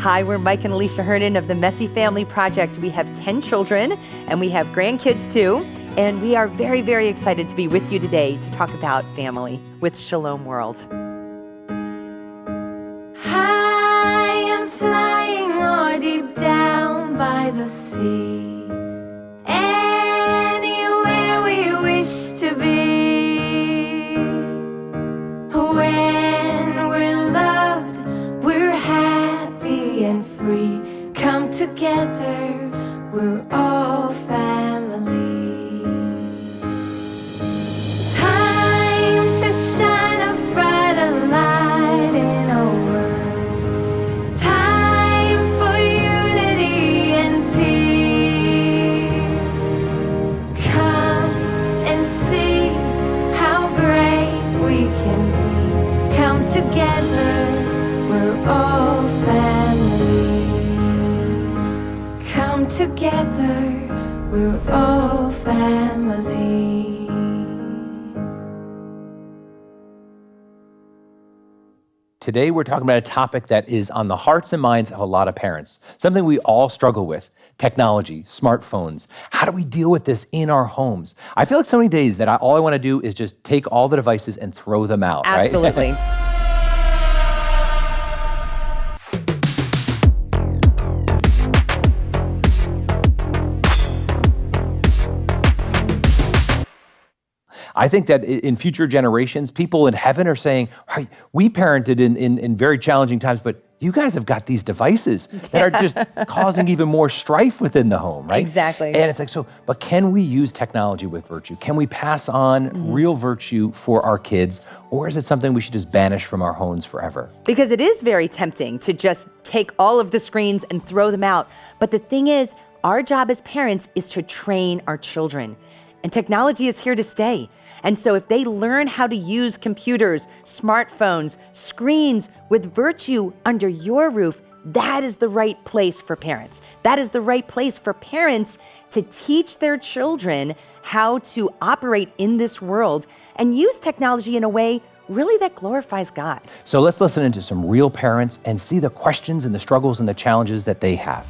Hi, we're Mike and Alicia Hernon of the Messy Family Project. We have 10 children and we have grandkids too. And we are very, very excited to be with you today to talk about family with Shalom World. I am flying or deep down by the sea. Anywhere we wish to be. When we're loved, we're happy and free. Come together, we're all family. Time to shine a brighter light in our world. Time for unity and peace. Come and see how great we can be. Come together, we're all family. Come together, we're all family. Today, we're talking about a topic that is on the hearts and minds of a lot of parents, something we all struggle with: technology, smartphones. How do we deal with this in our homes? I feel like so many days that all I want to do is just take all the devices and throw them out, Absolutely. right? I think that in future generations, people in heaven are saying, right, we parented in very challenging times, but you guys have got these devices that are just causing even more strife within the home, right? Exactly. And it's like, but can we use technology with virtue? Can we pass on real virtue for our kids? Or is it something we should just banish from our homes forever? Because it is very tempting to just take all of the screens and throw them out. But the thing is, our job as parents is to train our children. And technology is here to stay. And so if they learn how to use computers, smartphones, screens with virtue under your roof, that is the right place for parents. That is the right place for parents to teach their children how to operate in this world and use technology in a way really that glorifies God. So let's listen into some real parents and see the questions and the struggles and the challenges that they have.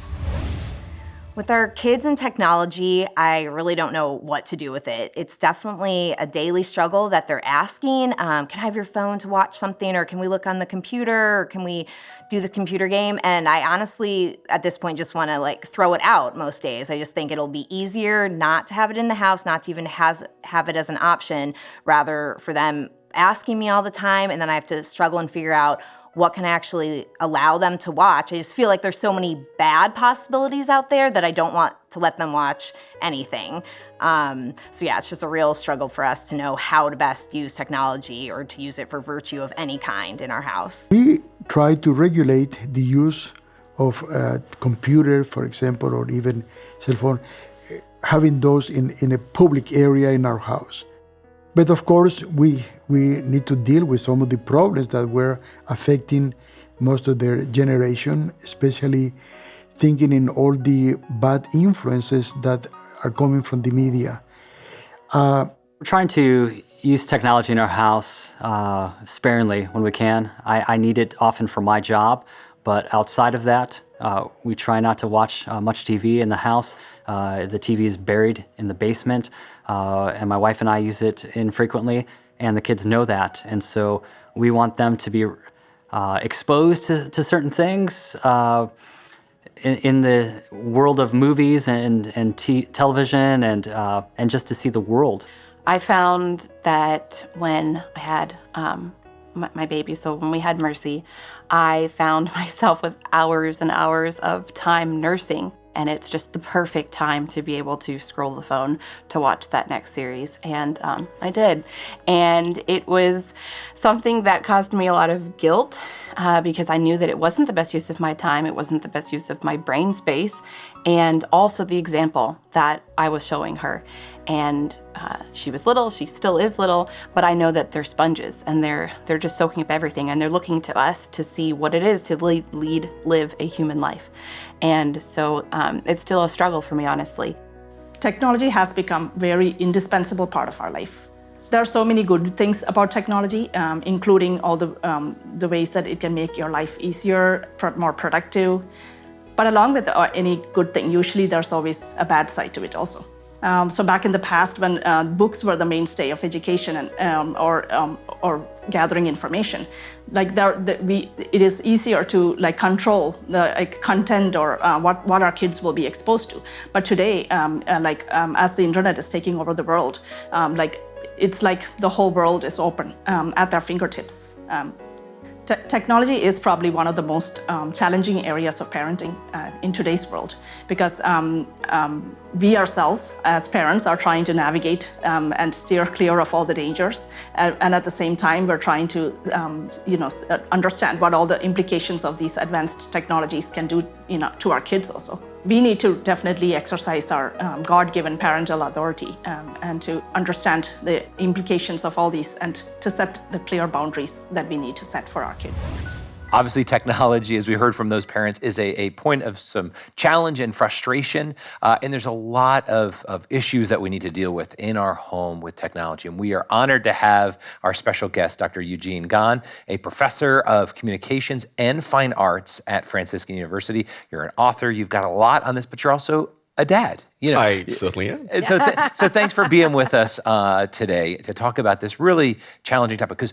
With our kids and technology, I really don't know what to do with it. It's definitely a daily struggle that they're asking, can I have your phone to watch something, or can we look on the computer, or can we do the computer game? And I honestly, at this point, just want to throw it out most days. I just think it'll be easier not to have it in the house, not to even have it as an option, rather for them asking me all the time, and then I have to struggle and figure out what can I actually allow them to watch. I just feel like there's so many bad possibilities out there that I don't want to let them watch anything. So yeah, it's just a real struggle for us to know how to best use technology or to use it for virtue of any kind in our house. We try to regulate the use of computer, for example, or even cell phone, having those in a public area in our house. But of course, we need to deal with some of the problems that were affecting most of their generation, especially thinking in all the bad influences that are coming from the media. We're trying to use technology in our house sparingly when we can. I need it often for my job, but outside of that, we try not to watch much TV in the house. The TV is buried in the basement, and my wife and I use it infrequently, and the kids know that. And so we want them to be exposed to certain things in the world of movies and television, and just to see the world. I found that when I had my baby, so when we had Mercy, I found myself with hours and hours of time nursing. And it's just the perfect time to be able to scroll the phone to watch that next series. And I did. And it was something that caused me a lot of guilt because I knew that it wasn't the best use of my time. It wasn't the best use of my brain space. And also the example that I was showing her. And she was little, she still is little, but I know that they're sponges and they're just soaking up everything, and they're looking to us to see what it is to live a human life. And so it's still a struggle for me, honestly. Technology has become a very indispensable part of our life. There are so many good things about technology, including all the ways that it can make your life easier, more productive. But along with any good thing, usually there's always a bad side to it also. So back in the past, when books were the mainstay of education and or gathering information, it is easier to control the content or what our kids will be exposed to. But today, as the internet is taking over the world, it's like the whole world is open at their fingertips. Technology is probably one of the most challenging areas of parenting in today's world, because we ourselves as parents are trying to navigate and steer clear of all the dangers, and at the same time we're trying to understand what all the implications of these advanced technologies can do to our kids also. We need to definitely exercise our God-given parental authority and to understand the implications of all these and to set the clear boundaries that we need to set for our kids. Obviously, technology, as we heard from those parents, is a point of some challenge and frustration. And there's a lot of issues that we need to deal with in our home with technology. And we are honored to have our special guest, Dr. Eugene Gan, a professor of communications and fine arts at Franciscan University. You're an author. You've got a lot on this, but you're also a dad. I certainly am. So thanks for being with us today to talk about this really challenging topic. Because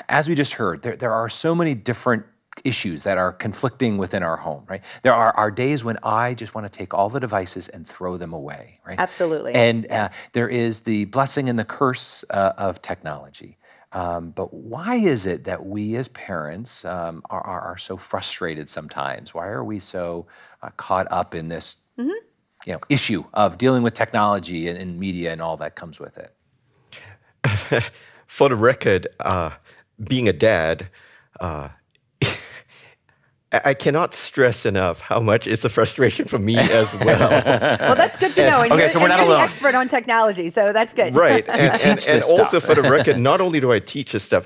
as we just heard, there are so many different issues that are conflicting within our home, right? There are days when I just want to take all the devices and throw them away, right? Absolutely. And there is the blessing and the curse of technology. But why is it that we as parents are so frustrated sometimes? Why are we so caught up in this issue of dealing with technology and media and all that comes with it? For the record, being a dad, I cannot stress enough how much it's a frustration for me as well. Well, that's good to know. And so we're not you're alone. the expert on technology, so that's good. Right. And also stuff. for the record, not only do I teach this stuff,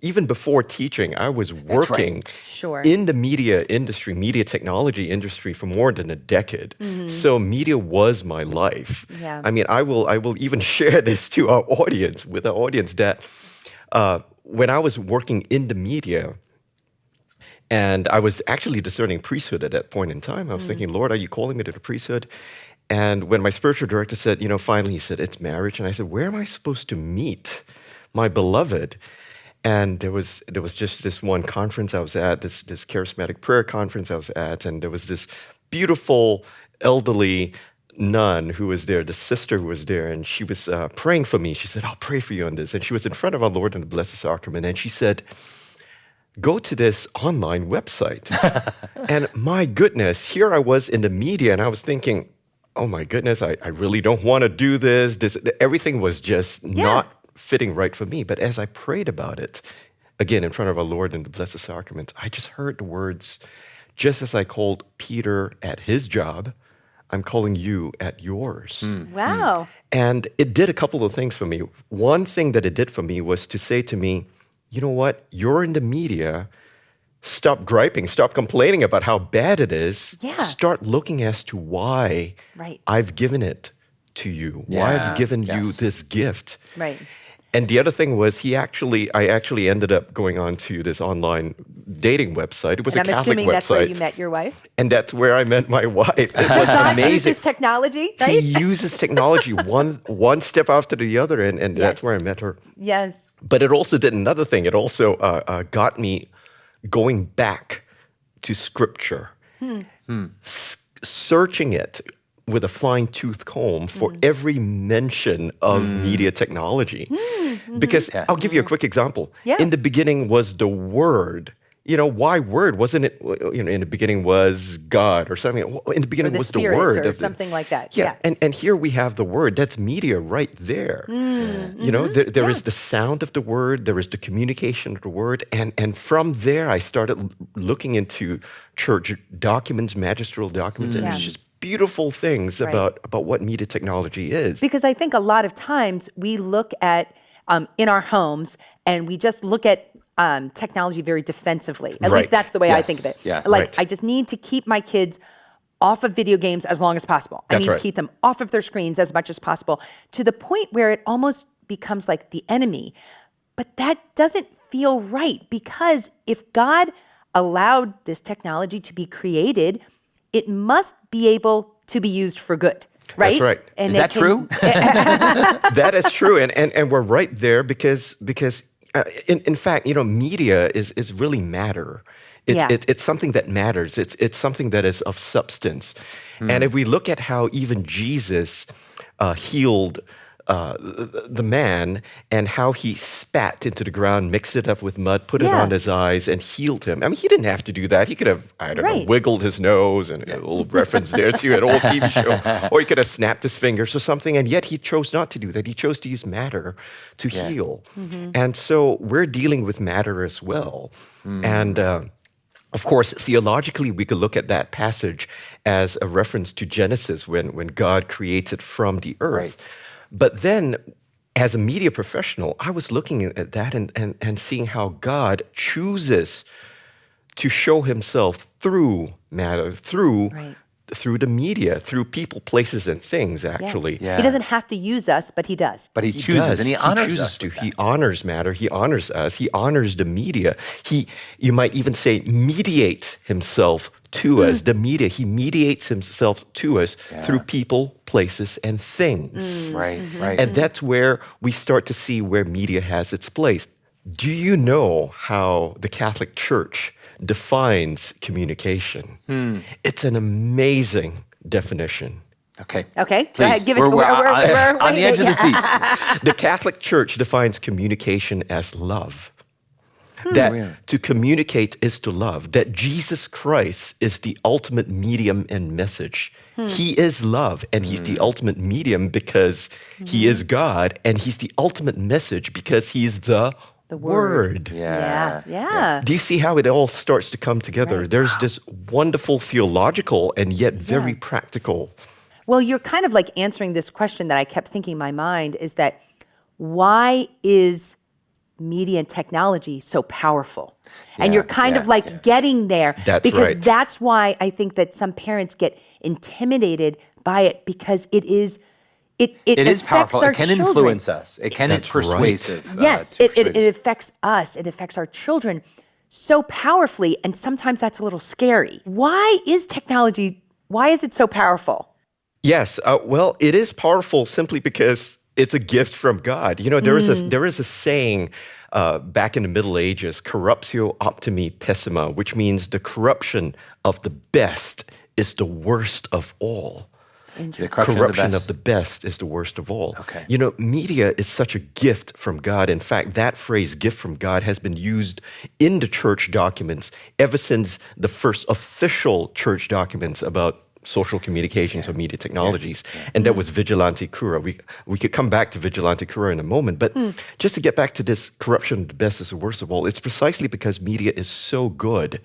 even before teaching, I was working Sure. in the media industry, media technology industry for more than a decade. So media was my life. Yeah. I mean, I will even share this to our audience, with our audience, that when I was working in the media, and I was actually discerning priesthood at that point in time. I was thinking, Lord, are you calling me to the priesthood? And when my spiritual director said, finally, he said, it's marriage. And I said, where am I supposed to meet my beloved? And there was just this one conference I was at, this charismatic prayer conference I was at, and there was this beautiful elderly nun who was there, the sister who was there, and she was praying for me. She said, I'll pray for you on this. And she was in front of our Lord in the Blessed Sacrament, and she said, go to this online website. And my goodness, here I was in the media, and I was thinking, oh my goodness, I really don't want to do this. Everything was just not fitting right for me. But as I prayed about it, again, in front of our Lord in the Blessed Sacrament, I just heard the words, just as I called Peter at his job, I'm calling you at yours. Wow. And it did a couple of things for me. One thing that it did for me was to say to me, you know what? You're in the media. Stop griping. Stop complaining about how bad it is. Yeah. Start looking as to why I've given it to you. Why I've given you this gift. Right. And the other thing was I actually ended up going on to this online dating website. It was a Catholic website. I'm assuming that's where you met your wife? And that's where I met my wife. It was God amazing. uses technology, right? He uses technology one step after the other, and that's where I met her. Yes. But it also did another thing. It also got me going back to Scripture, searching it with a fine-tooth comb for every mention of media technology. Because I'll give you a quick example. Yeah. In the beginning was the Word. Why Word? Wasn't it, in the beginning was God or something? In the beginning was the Word. Or something like that. Yeah. And here we have the Word. That's media right there. There is the sound of the Word. There is the communication of the Word. And from there, I started looking into church documents, magistral documents, and it's just beautiful things about what media technology is. Because I think a lot of times we look at, in our homes, and we just look at technology very defensively. At least that's the way I think of it. Yeah. I just need to keep my kids off of video games as long as possible. I need to keep them off of their screens as much as possible, to the point where it almost becomes like the enemy. But that doesn't feel right, because if God allowed this technology to be created, it must be able to be used for good, right? That's right. And Is that true? That is true, and we're right there because in fact, media is really matter. It's something that matters. It's something that is of substance. And if we look at how even Jesus healed the man, and how he spat into the ground, mixed it up with mud, put it on his eyes, and healed him. I mean, he didn't have to do that. He could have, I don't know, wiggled his nose, and a little reference there to an old TV show, or he could have snapped his fingers or something, and yet he chose not to do that. He chose to use matter to heal. And so we're dealing with matter as well. And of course, theologically, we could look at that passage as a reference to Genesis, when God created from the earth. Right. But then, as a media professional, I was looking at that and seeing how God chooses to show himself through matter, through the media, through people, places, and things, actually. He doesn't have to use us, but he does. But he chooses, and he honors us. He honors matter. He honors us. He honors the media. You might even say, mediates himself to us. The media, he mediates himself to us through people, places, and things. Right. And that's where we start to see where media has its place. Do you know how the Catholic Church defines communication? It's an amazing definition. Okay. Go ahead, give it. We're on the edge of the seats. The Catholic Church defines communication as love. That to communicate is to love. That Jesus Christ is the ultimate medium and message. He is love, and he's the ultimate medium because he is God, and he's the ultimate message because he's the Word. Yeah. Do you see how it all starts to come together? There's this wonderful theological and yet very practical. Well, you're kind of like answering this question that I kept thinking in my mind, is that why is media and technology so powerful? And you're kind of like getting there. That's why I think that some parents get intimidated by it, because it is powerful. It can children. Influence us. It can be persuasive. Yes, it affects us. It affects our children so powerfully, and sometimes that's a little scary. Why is it so powerful? Yes, well, it is powerful simply because it's a gift from God. There is a saying back in the Middle Ages, corruptio optimi pessima, which means the corruption of the best is the worst of all. The corruption of the best is the worst of all. Okay. Media is such a gift from God. In fact, that phrase, gift from God, has been used in the church documents ever since the first official church documents about social communications or media technologies. And that was Vigilante Cura. We could come back to Vigilante Cura in a moment, but just to get back to this corruption of the best is the worst of all, it's precisely because media is so good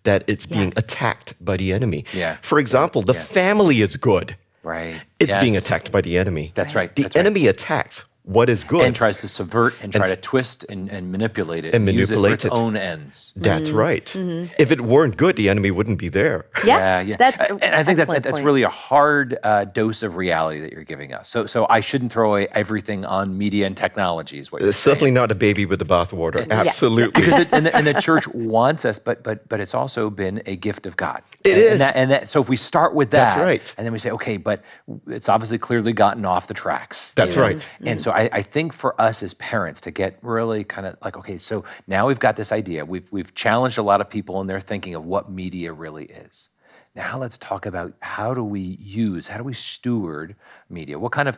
that it's being attacked by the enemy. For example, the family is good. Right. It's being attacked by the enemy. That's right. The enemy attacks what is good. And tries to subvert and try to twist and manipulate it. And use it for its own ends. That's right. If it weren't good, the enemy wouldn't be there. Yeah. And I think that's really a hard dose of reality that you're giving us. So I shouldn't throw away everything on media and technology is what you're Certainly saying. not a baby with the bathwater. Absolutely. Because and the church wants us, but it's also been a gift of God. It is. And that, so if we start with that, that's right. And then we say, okay, but it's obviously clearly gotten off the tracks. That's right. And so I think for us as parents to get really kind of like, okay, so now we've got this idea. We've challenged a lot of people in their thinking of what media really is. Now let's talk about how do we steward media? What kind of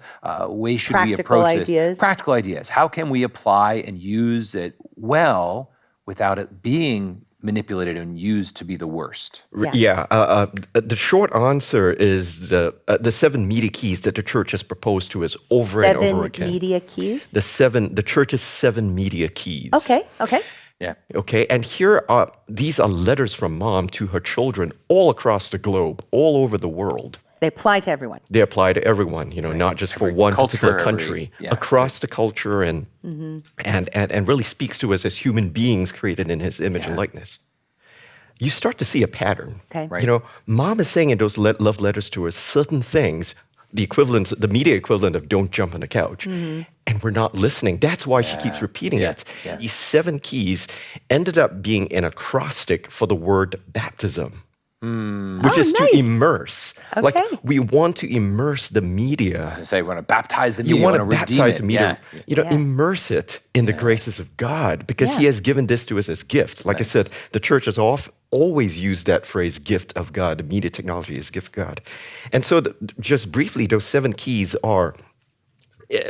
ways should we approach this? Practical ideas. How can we apply and use it well without it being manipulated and used to be the worst? The short answer is the 7 media keys that the church has proposed to us over and over again. 7 media keys? The church's 7 media keys. Okay. Yeah. Okay, and these are letters from mom to her children all across the globe, all over the world. They apply to everyone. They apply to everyone, not just for one particular country, across the culture, and really speaks to us as human beings created in his image and likeness. You start to see a pattern. Okay. Right. Mom is saying in those love letters to us certain things, the media equivalent of don't jump on the couch. and we're not listening. That's why she keeps repeating it. Yeah. These 7 keys ended up being an acrostic for the word baptism, which is nice. to immerse. Okay. Like, we want to immerse the media. I say we want to baptize the media. You want to redeem baptize it. the media, Yeah. immerse it in the graces of God, because He Yeah. has given this to us as gifts. Like I said, the church has always used that phrase, gift of God. The media technology is gift of God. And so just briefly, those 7 keys are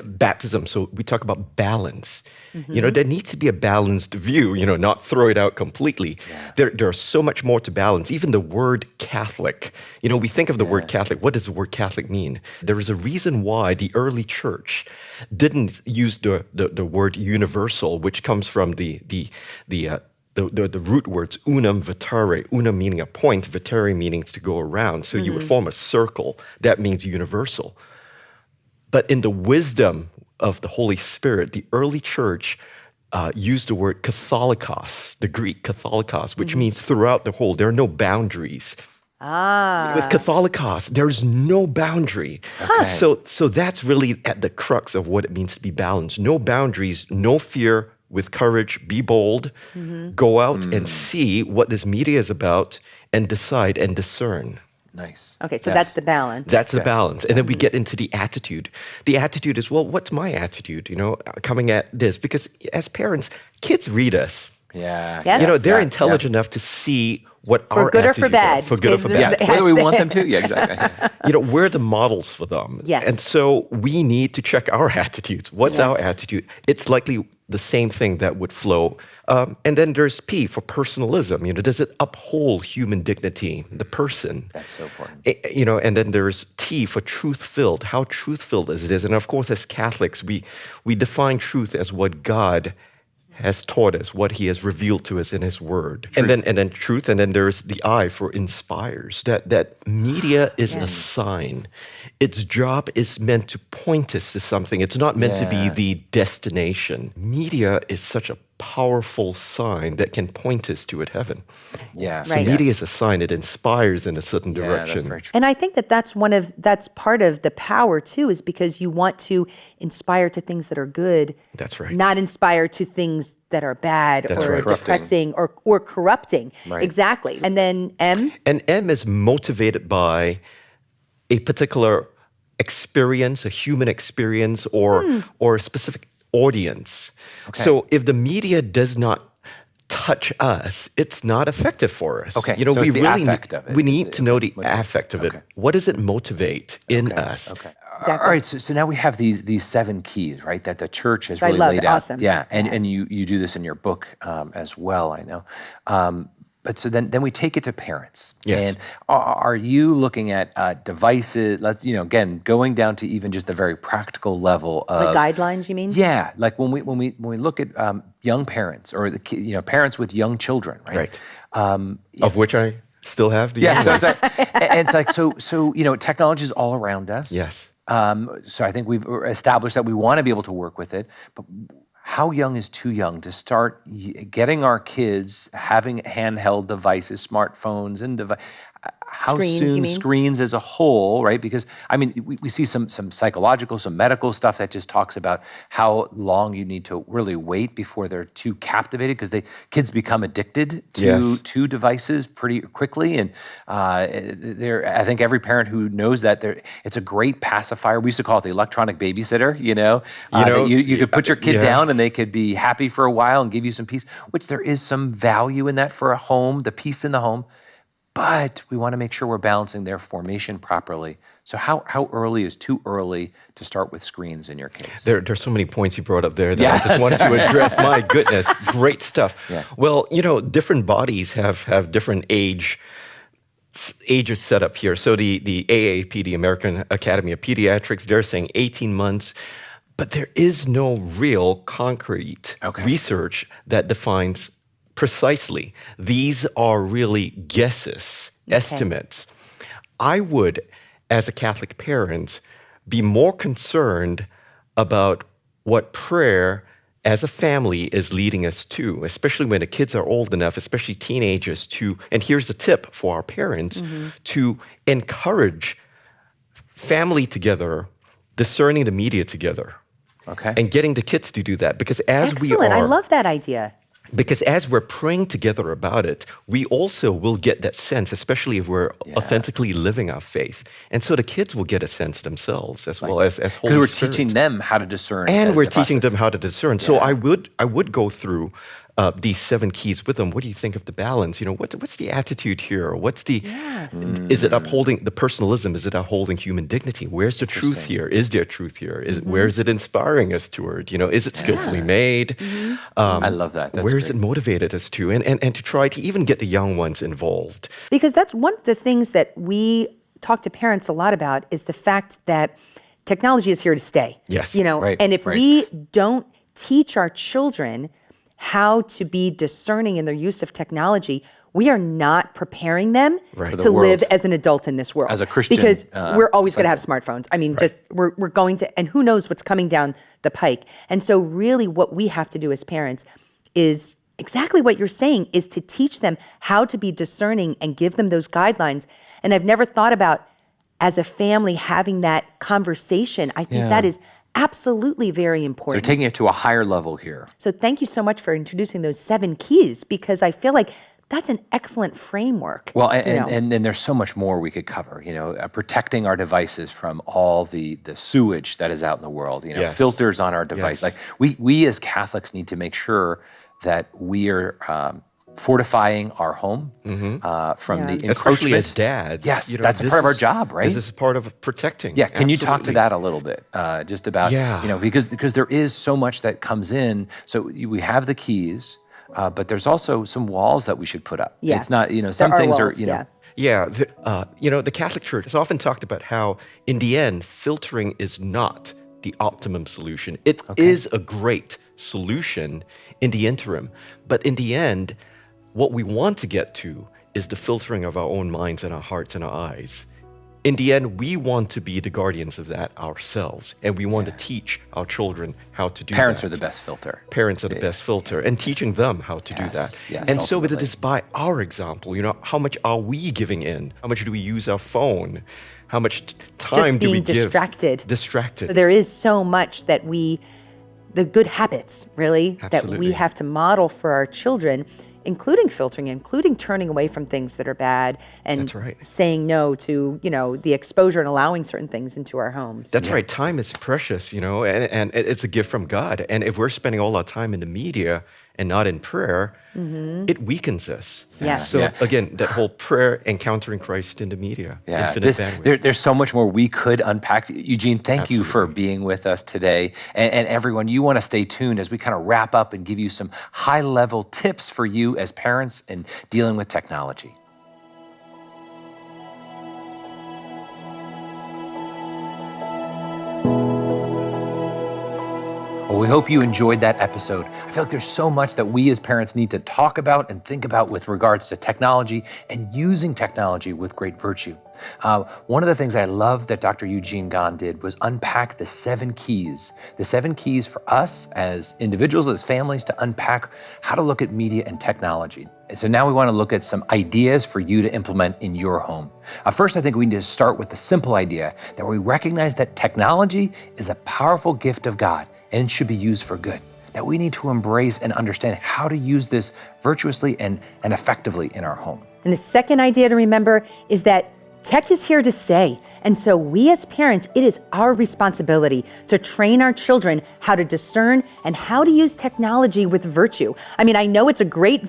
baptism. So we talk about balance. There needs to be a balanced view, not throw it out completely. There's so much more to balance. Even the word Catholic, we think of the word Catholic. What does the word Catholic mean? There is a reason why the early church didn't use the word universal, which comes from the root words unum vitare, unum meaning a point, vitare meaning to go around. So you would form a circle. That means universal. But in the wisdom of the Holy Spirit, the early church used the word katholikos, the Greek katholikos, which means throughout the whole. There are no boundaries. With katholikos, there's no boundary. So that's really at the crux of what it means to be balanced. No boundaries, no fear, with courage, be bold, go out and see what this media is about, and decide and discern. Nice. Okay, so that's the balance. That's the balance. And then we get into the attitude. The attitude is, well, what's my attitude, coming at this? Because as parents, kids read us. Yeah. Yes. They're intelligent enough to see what For our good or attitudes for bad. are. For good or for Yeah, bad. whether we want them to. Yeah, exactly. We're the models for them. Yes. And so we need to check our attitudes. What's our attitude? It's likely the same thing that would flow. And then there's P for personalism. Does it uphold human dignity, the person? That's so important. And then there's T for truth-filled. How truth-filled is this? And of course, as Catholics, we define truth as what God has taught us, what He has revealed to us in His Word. And then truth, and then there's the I for inspires. That media is a sign. Its job is meant to point us to something. It's not meant to be the destination. Media is such a powerful sign that can point us to heaven. Yeah. So media is a sign. It inspires in a certain direction. That's very true. And I think that's part of the power too, is because you want to inspire to things that are good. That's right. Not inspire to things that are bad That's or right. depressing or corrupting. Right. Exactly. And then M? And M is motivated by a particular experience, a human experience, or a specific audience. Okay. So if the media does not touch us, it's not effective for us. Okay, So it's we the really affect of it. we need to know the Okay. affect of it. Okay. What does it motivate in us? Okay. Exactly. All right. So now we have these 7 keys, right? That the church has I really love. laid out. Awesome. Yeah. And you do this in your book as well, I know. But so then we take it to parents. Yes. And are you looking at devices? Again, going down to even just the very practical level of The guidelines, you mean? Yeah, like when we look at young parents or parents with young children, right? Of which I still have the Yeah, so answers. it's like, and it's like so technology is all around us. Yes. So I think we've established that we want to be able to work with it, but how young is too young to start getting our kids having handheld devices, smartphones, and how Screens, you soon mean? screens as a whole, right? Because I mean, we see some psychological, some medical stuff that just talks about how long you need to really wait before they're too captivated, because kids become addicted to devices pretty quickly, and I think every parent who knows that it's a great pacifier. We used to call it the electronic babysitter. You could put your kid down and they could be happy for a while and give you some peace, which there is some value in that for a home, the peace in the home. But we want to make sure we're balancing their formation properly. So how early is too early to start with screens in your case? There's so many points you brought up there that I just wanted to address. My goodness, great stuff. Yeah. Well, different bodies have different ages set up here. So the AAP, the American Academy of Pediatrics, they're saying 18 months. But there is no real concrete research that defines precisely. These are really guesses, estimates. I would, as a Catholic parent, be more concerned about what prayer as a family is leading us to, especially when the kids are old enough, especially teenagers, and here's a tip for our parents, to encourage family together, discerning the media together. Okay. And getting the kids to do that, because as Excellent. I love that idea. because as we're praying together about it, we also will get that sense, especially if we're authentically living our faith. And so the kids will get a sense themselves as well as Holy Spirit. Because we're teaching them how to discern. And we're the teaching process. them how to discern. So I would go through these 7 keys with them. What do you think of the balance? What's the attitude here? What's the, is it upholding the personalism? Is it upholding human dignity? Where's the truth here? Is there truth here? Where is it inspiring us toward? Is it skillfully made? I love that. That's where is great. it motivated us to? And to try to even get the young ones involved. Because that's one of the things that we talk to parents a lot about is the fact that technology is here to stay. Yes. Right, And if right. we don't teach our children how to be discerning in their use of technology, we are not preparing them Right. For the to live world. as an adult in this world. As a Christian, Because we're always going to have cycle. smartphones. I mean, just we're going to, and who knows what's coming down the pike. And so really what we have to do as parents is exactly what you're saying, is to teach them how to be discerning and give them those guidelines. And I've never thought about, as a family, having that conversation. I think that is absolutely very They're important. taking it to a higher level here. So thank you so much for introducing those 7 keys, because I feel like that's an excellent framework. Well, you know. and then there's so much more we could cover. Protecting our devices from all the sewage that is out in the world. Yes. Filters on our device. Yes. Like we as Catholics need to make sure that we are fortifying our home from the encroachment. Especially as dads. Yes, that's a part of our job, right? This is part of protecting. Yeah, can you talk to Absolutely. that a little bit? Just about, because there is so much that comes in. So we have the keys, but there's also some walls that we should put up. Yeah. It's not, There some are things walls, are, Yeah, the Catholic Church has often talked about how, in the end, filtering is not the optimum solution. It is a great solution in the interim, but in the end, what we want to get to is the filtering of our own minds and our hearts and our eyes. In the end, we want to be the guardians of that ourselves, and we want to teach our children how to do Parents that. are the best filter. Parents are the best filter, and teaching them how to do that. yes, And so it ultimately. is by our example. How much are we giving in? How much do we use our phone? How much time Just do we being give? distracted. Distracted. There is so much that the good habits, really, that Absolutely. we have to model for our children, including filtering, including turning away from things that are bad, and That's right. saying no to, the exposure and allowing certain things into our homes. That's right. Time is precious, and it's a gift from God. And if we're spending all our time in the media and not in prayer, it weakens us. Yes. So again, that whole prayer encountering Christ in the media. Yeah, Infinite bandwidth. there's so much more we could unpack. Eugene, thank you for being with us today. And everyone, you want to stay tuned as we kind of wrap up and give you some high-level tips for you as parents in dealing with technology. Well, we hope you enjoyed that episode. I feel like there's so much that we as parents need to talk about and think about with regards to technology and using technology with great virtue. One of the things I love that Dr. Eugene Gan did was unpack the 7 keys for us as individuals, as families, to unpack how to look at media and technology. And so now we want to look at some ideas for you to implement in your home. First, I think we need to start with the simple idea that we recognize that technology is a powerful gift of God and should be used for good. That we need to embrace and understand how to use this virtuously and effectively in our home. And the second idea to remember is that tech is here to stay. And so we as parents, it is our responsibility to train our children how to discern and how to use technology with virtue. I mean, I know it's a great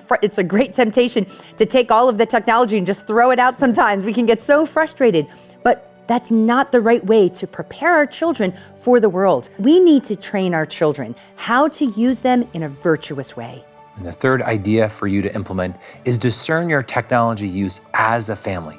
temptation to take all of the technology and just throw it out sometimes. We can get so frustrated, but that's not the right way to prepare our children for the world. We need to train our children how to use them in a virtuous way. And the third idea for you to implement is discern your technology use as a family.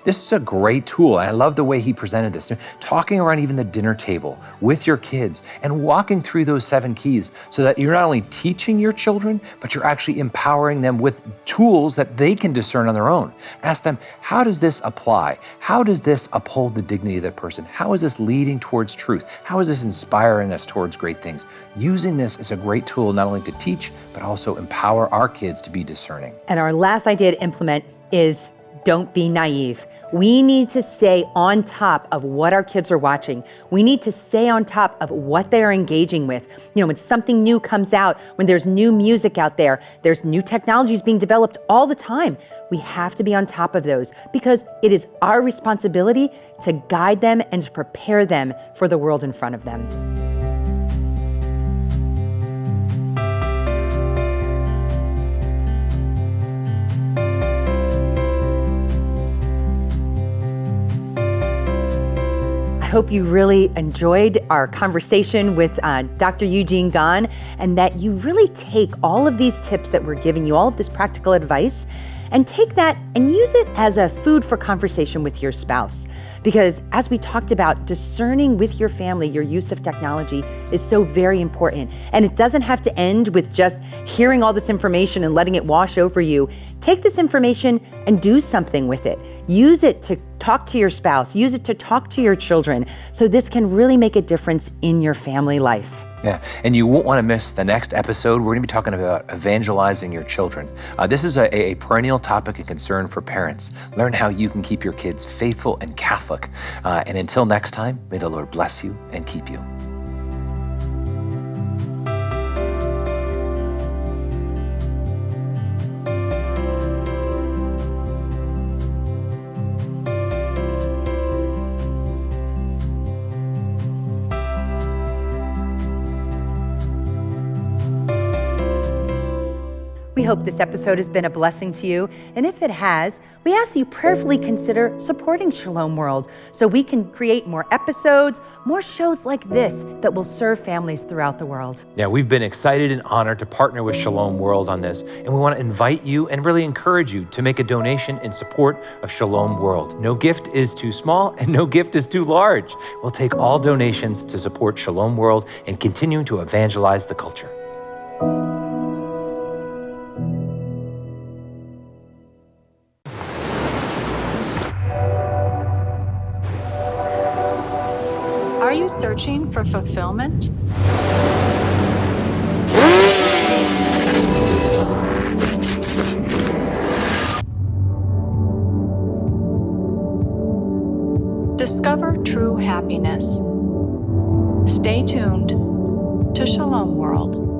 This is a great tool, and I love the way he presented this. Talking around even the dinner table with your kids and walking through those 7 keys so that you're not only teaching your children, but you're actually empowering them with tools that they can discern on their own. Ask them, how does this apply? How does this uphold the dignity of that person? How is this leading towards truth? How is this inspiring us towards great things? Using this is a great tool not only to teach, but also empower our kids to be discerning. And our last idea to implement is don't be naive. We need to stay on top of what our kids are watching. We need to stay on top of what they're engaging with. When something new comes out, when there's new music out there, there's new technologies being developed all the time. We have to be on top of those because it is our responsibility to guide them and to prepare them for the world in front of them. I hope you really enjoyed our conversation with Dr. Eugene Gan, and that you really take all of these tips that we're giving you, all of this practical advice, and take that and use it as a food for conversation with your spouse. Because as we talked about, discerning with your family your use of technology is so very important. And it doesn't have to end with just hearing all this information and letting it wash over you. Take this information and do something with it. Use it to talk to your spouse, use it to talk to your children, so this can really make a difference in your family life. Yeah, and you won't want to miss the next episode. We're going to be talking about evangelizing your children. This is a perennial topic and concern for parents. Learn how you can keep your kids faithful and Catholic. And until next time, may the Lord bless you and keep you. We hope this episode has been a blessing to you. And if it has, we ask you prayerfully consider supporting Shalom World so we can create more episodes, more shows like this that will serve families throughout the world. Yeah, we've been excited and honored to partner with Shalom World on this, and we want to invite you and really encourage you to make a donation in support of Shalom World. No gift is too small and no gift is too large. We'll take all donations to support Shalom World and continue to evangelize the culture. Are you searching for fulfillment? Discover true happiness. Stay tuned to Shalom World.